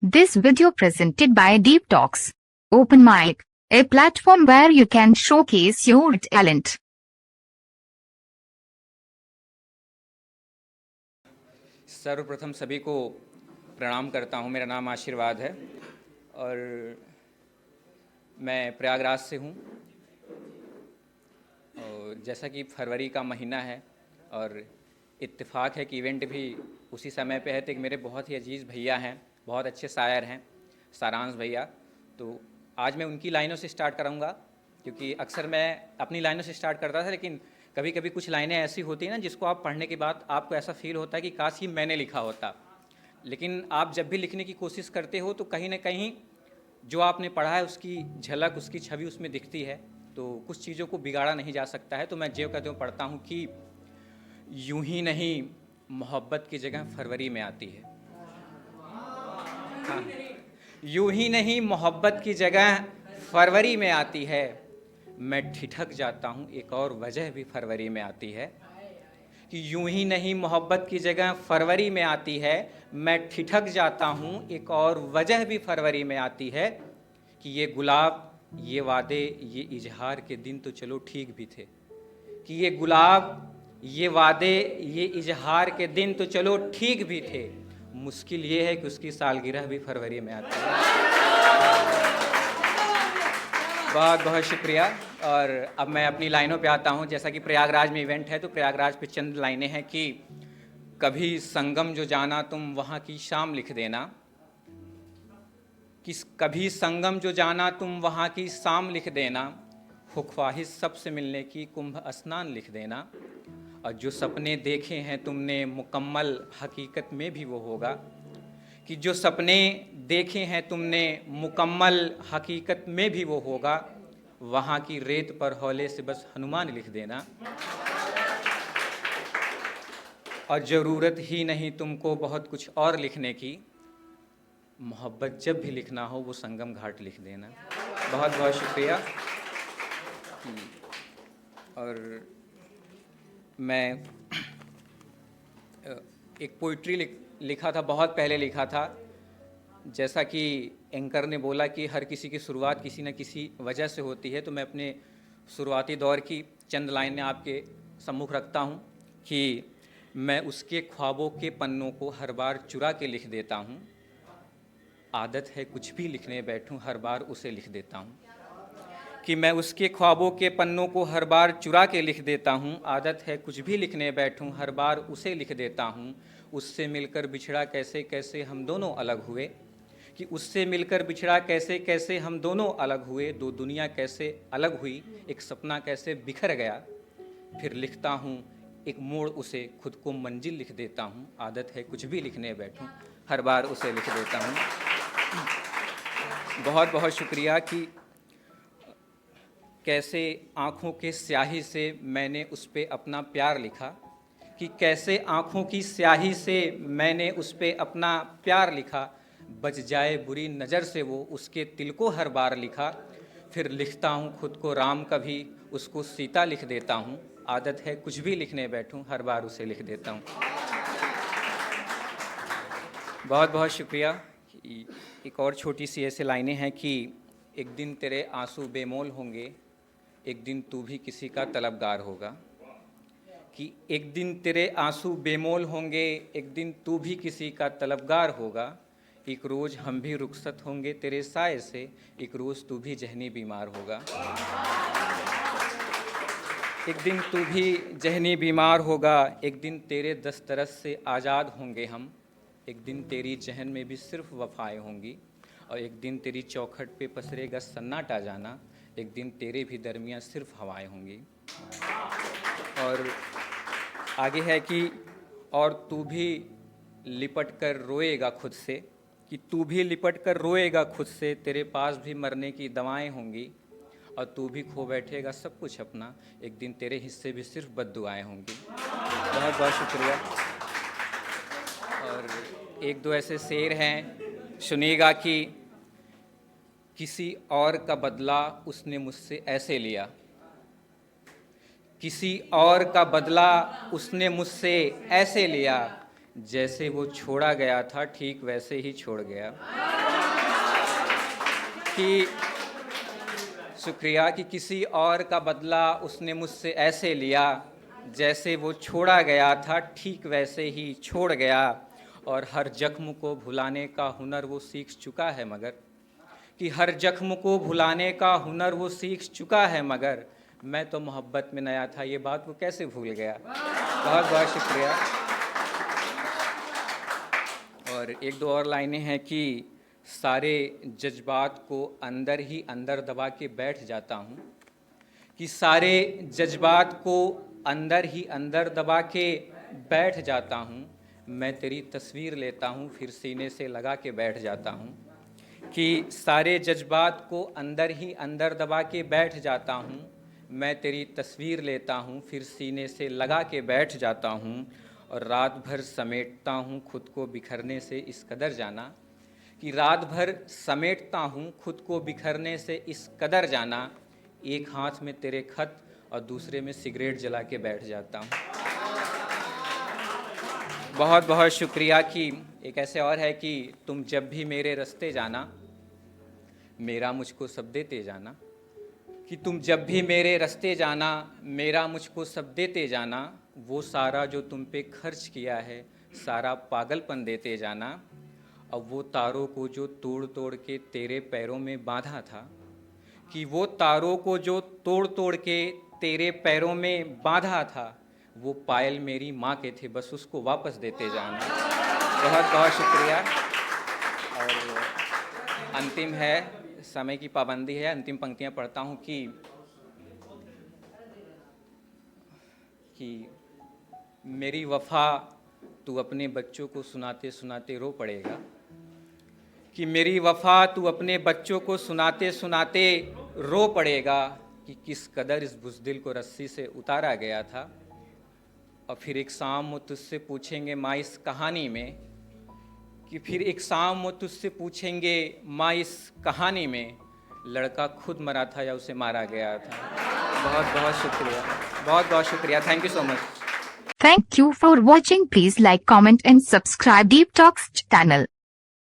This video presented by Deep Talks, Open Mic, a platform where you can showcase your talent. सर्वप्रथम सभी को प्रणाम करता हूँ। मेरा नाम आशीर्वाद है और मैं प्रयागराज से हूँ। और जैसा कि फरवरी का महीना है और इत्तेफाक है कि इवेंट भी उसी समय पे है, तो एक मेरे बहुत ही अजीज़ भैया हैं, बहुत अच्छे शायर हैं, सारांश भैया। तो आज मैं उनकी लाइनों से स्टार्ट करूँगा, क्योंकि अक्सर मैं अपनी लाइनों से स्टार्ट करता था, लेकिन कभी कभी कुछ लाइनें ऐसी होती हैं ना जिसको आप पढ़ने के बाद आपको ऐसा फील होता है कि काश ही मैंने लिखा होता। लेकिन आप जब भी लिखने की कोशिश करते हो तो कहीं ना कहीं जो आपने पढ़ा है उसकी झलक, उसकी छवि उसमें दिखती है, तो कुछ चीज़ों को बिगाड़ा नहीं जा सकता है। तो मैं जो कहते हूँ पढ़ता हूँ कि यूं ही नहीं मोहब्बत की जगह फरवरी में आती है। हाँ, यूं ही नहीं मोहब्बत की जगह फरवरी में आती है। मैं ठिठक जाता हूँ, एक और वजह भी फरवरी में आती है कि यूं ही नहीं मोहब्बत की जगह फरवरी में आती है। मैं ठिठक जाता हूँ, एक और वजह भी फरवरी में आती है कि ये गुलाब, ये वादे, ये इजहार के दिन तो चलो ठीक भी थे, कि ये गुलाब, ये वादे, ये इजहार के दिन तो चलो ठीक भी थे। मुश्किल ये है कि उसकी सालगिरह भी फरवरी में आती है। बहुत बहुत शुक्रिया। और अब मैं अपनी लाइनों पे आता हूँ। जैसा कि प्रयागराज में इवेंट है, तो प्रयागराज पे चंद लाइनें हैं कि कभी संगम जो जाना तुम वहाँ की शाम लिख देना, कि कभी संगम जो जाना तुम वहाँ की शाम लिख देना, हो ख्वाहिश सबसे मिलने की कुंभ स्नान लिख देना, और जो सपने देखे हैं तुमने मुकम्मल हकीकत में भी वो होगा, कि जो सपने देखे हैं तुमने मुकम्मल हकीकत में भी वो होगा, वहाँ की रेत पर हौले से बस हनुमान लिख देना, और ज़रूरत ही नहीं तुमको बहुत कुछ और लिखने की, मोहब्बत जब भी लिखना हो वो संगम घाट लिख देना। बहुत बहुत शुक्रिया। और मैं एक पोइट्री लिखा था, बहुत पहले लिखा था। जैसा कि एंकर ने बोला कि हर किसी की शुरुआत किसी न किसी वजह से होती है, तो मैं अपने शुरुआती दौर की चंद लाइनें आपके सम्मुख रखता हूँ कि मैं उसके ख्वाबों के पन्नों को हर बार चुरा के लिख देता हूँ, आदत है कुछ भी लिखने बैठूँ हर बार उसे लिख देता हूँ, कि मैं उसके ख्वाबों के पन्नों को हर बार चुरा के लिख देता हूँ, आदत है कुछ भी लिखने बैठूँ हर बार उसे लिख देता हूँ। उससे मिलकर बिछड़ा कैसे कैसे हम दोनों अलग हुए, कि उससे मिलकर बिछड़ा कैसे कैसे हम दोनों अलग हुए, दो दुनिया कैसे अलग हुई, एक सपना कैसे बिखर गया, फिर लिखता हूँ एक मोड़ उसे खुद को मंजिल लिख देता हूँ, आदत है कुछ भी लिखने बैठूँ हर बार उसे लिख देता हूँ। बहुत बहुत शुक्रिया। कि कैसे आँखों के स्याही से मैंने उस पे अपना प्यार लिखा, कि कैसे आँखों की स्याही से मैंने उस पे अपना प्यार लिखा, बच जाए बुरी नज़र से वो उसके तिल को हर बार लिखा, फिर लिखता हूँ खुद को राम, कभी उसको सीता लिख देता हूँ, आदत है कुछ भी लिखने बैठूँ हर बार उसे लिख देता हूँ। बहुत बहुत शुक्रिया। एक और छोटी सी ऐसे लाइनें हैं कि एक दिन तेरे आंसू बेमोल होंगे, एक दिन तू भी किसी का तलबगार होगा, कि एक दिन तेरे आंसू बेमोल होंगे, एक दिन तू भी किसी का तलबगार होगा, एक रोज़ हम भी रुखसत होंगे तेरे साए से, एक रोज़ तू भी जहनी बीमार होगा, एक दिन तू भी जहनी बीमार होगा, एक दिन तेरे दस्तरस से आज़ाद होंगे हम, एक दिन तेरी जहन में भी सिर्फ वफ़ाएँ होंगी, और एक दिन तेरी चौखट पे पसरेगा सन्नाटा जाना, एक दिन तेरे भी दरमियाँ सिर्फ हवाएं होंगी। और आगे है कि और तू भी लिपट कर रोएगा खुद से, कि तू भी लिपट कर रोएगा खुद से, तेरे पास भी मरने की दवाएं होंगी, और तू भी खो बैठेगा सब कुछ अपना, एक दिन तेरे हिस्से भी सिर्फ बद्दुआएं होंगी। बहुत बहुत शुक्रिया। और एक दो ऐसे शेर हैं, सुनिएगा कि किसी और का बदला उसने मुझसे ऐसे लिया, किसी और का बदला उसने मुझसे ऐसे लिया, जैसे वो छोड़ा गया था ठीक वैसे ही छोड़ गया। कि शुक्रिया कि किसी और का बदला उसने मुझसे ऐसे लिया, जैसे वो छोड़ा गया था ठीक वैसे ही छोड़ गया। और हर जख्म को भुलाने का हुनर वो सीख चुका है मगर, कि हर जख्म को भुलाने का हुनर वो सीख चुका है मगर, मैं तो मोहब्बत में नया था ये बात वो कैसे भूल गया। बहुत बहुत शुक्रिया। और एक दो और लाइनें हैं कि सारे जज्बात को अंदर ही अंदर दबा के बैठ जाता हूँ, कि सारे जज्बात को अंदर ही अंदर दबा के बैठ जाता हूँ। मैं तेरी तस्वीर लेता हूँ फिर सीने से लगा के बैठ जाता हूँ, कि सारे जज्बात को अंदर ही अंदर दबा के बैठ जाता हूँ। मैं तेरी तस्वीर लेता हूँ फिर सीने से लगा के बैठ जाता हूँ। और रात भर समेटता हूँ खुद को बिखरने से इस कदर जाना, कि रात भर समेटता हूँ खुद को बिखरने से इस कदर जाना। एक हाथ में तेरे खत और दूसरे में सिगरेट जला के बैठ जाता हूँ। बहुत बहुत शुक्रिया। कि एक ऐसे और है कि तुम जब भी मेरे रास्ते जाना, मेरा मुझको सब देते जाना, कि तुम जब भी मेरे रास्ते जाना, मेरा मुझको सब देते जाना। वो सारा जो तुम पे खर्च किया है सारा पागलपन देते जाना। अब वो तारों को जो तोड़ तोड़ के तेरे पैरों में बांधा था, कि वो तारों को जो तोड़ तोड़ के तेरे पैरों में बांधा था, वो पायल मेरी माँ के थे बस उसको वापस देते जाना। बहुत बहुत शुक्रिया। और अंतिम है, समय की पाबंदी है, अंतिम पंक्तियाँ पढ़ता हूँ कि मेरी वफ़ा तू अपने बच्चों को सुनाते सुनाते रो पड़ेगा, कि मेरी वफ़ा तू अपने बच्चों को सुनाते सुनाते रो पड़ेगा, कि किस कदर इस बुज़दिल को रस्सी से उतारा गया था। और फिर एक शाम वो तुझसे पूछेंगे माँ इस कहानी में, कि फिर एक शाम वो तुझसे पूछेंगे माँ इस कहानी में, लड़का खुद मरा था या उसे मारा गया था। बहुत बहुत शुक्रिया, बहुत बहुत शुक्रिया। Thank you so much. Thank you for watching. Please like, comment and subscribe Deep Talks channel.